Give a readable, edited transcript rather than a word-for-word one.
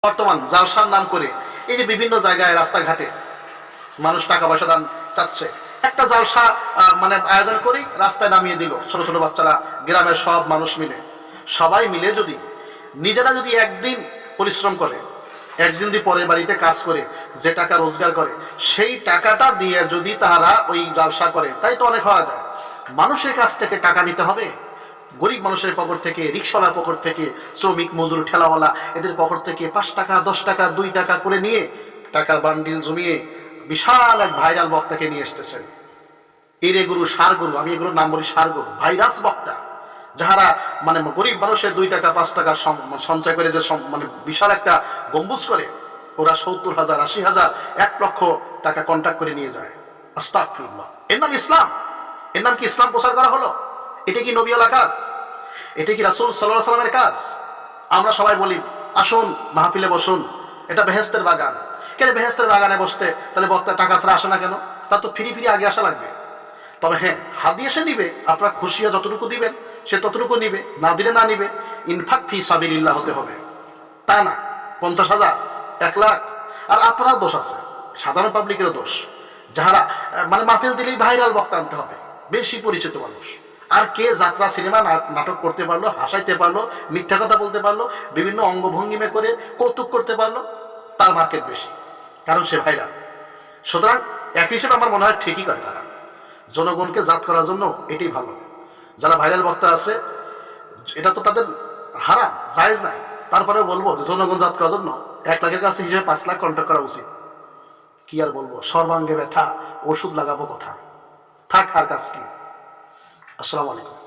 বর্তমান জালসার নাম করে এই যে বিভিন্ন জায়গায় রাস্তাঘাটে মানুষ টাকা পয়সা দান চাচ্ছে, একটা জালসা মানে আয়োজন করি, রাস্তায় নামিয়ে দিল ছোট ছোট বাচ্চারা, গ্রামের সব মানুষ মিলে, সবাই মিলে যদি নিজেরা যদি একদিন পরিশ্রম করে, একদিন যদি পরের বাড়িতে কাজ করে যে টাকা রোজগার করে, সেই টাকাটা দিয়ে যদি তারা ওই জালসা করে, তাই তো অনেক হওয়া যায়। মানুষের কাছ থেকে টাকা নিতে হবে, গরিব মানুষের পকেট থেকে, রিক্সাওয়ালার পকেট থেকে, শ্রমিক মজুর ঠেলাওয়ালা এদের পকেট থেকে 5 টাকা 10 টাকা 2 টাকা করে নিয়ে টাকার বান্ডিল জমিয়ে বিশাল এক ভাইরাল বক্তাকে নিয়ে এসতেছেন। এরে গুরু সার গুরু, আমি এগুলোর নাম বলি সার গুরু, ভাইরাস বক্তা, যাহারা মানে গরিব মানুষের 2 টাকা 5 টাকা সঞ্চয় করে যে মানে বিশাল একটা গম্বুজ করে, ওরা 70,000 80,000 1 লক্ষ টাকা কন্ট্যাক্ট করে নিয়ে যায়। আস্তাগফিরুল্লাহ। এর নাম ইসলাম? এর নাম কি ইসলাম প্রচার করা হলো? এটা কি নবীওয়ালা কাজ? এটা কি রাসূল সাল্লাল্লাহু আলাইহি ওয়াসাল্লামের কাজ? আমরা সবাই বলি আসুন মাহফিলে বসুন, এটা বেহেশতের বাগান। কেন বেহেশতের বাগানে বসতে তাহলে বক্তা টাকা ছাড়া আসে না কেন? তার তো ফিরি ফিরি আগে আসা লাগবে। তবে হ্যাঁ, হাত দিয়ে সে নিবে, আপনার খুশিয়া যতটুকু দিবেন সে ততটুকু নিবে, না দিলে না নিবে। ইনফাক ফি সাবিলিল্লাহ হতে হবে, তা না 50,000 1 লাখ। আর আপনার দোষ আছে, সাধারণ পাবলিকেরও দোষ, যাহারা মানে মাহফিল দিলেই ভাইরাল বক্তা আনতে হবে, বেশি পরিচিত মানুষ। আর কে যাত্রা সিনেমা নাটক করতে পারলো, হাসাইতে পারলো, মিথ্যা কথা বলতে পারলো, বিভিন্ন অঙ্গভঙ্গিমে করে কৌতুক করতে পারলো, তার মার্কেট বেশি, কারণ সে ভাইরাল। সুতরাং এক হিসেবে আমার মনে হয় ঠিকই করে তারা, জনগণকে জাত করার জন্য এটাই ভালো। যারা ভাইরাল বক্তা আছে এটা তো তাদের হারাম, জায়েজ নাই, তারপরে বলবো যে জনগণ জাত করার জন্য 1 লাখের কাছে হিসেবে 5 লাখ কন্ট্যাক্ট করা উচিত। কি আর বলবো, সর্বাঙ্গে ব্যথা, ওষুধ লাগাবো কথা, থাক আর কাজ কি। আসসালামু আলাইকুম।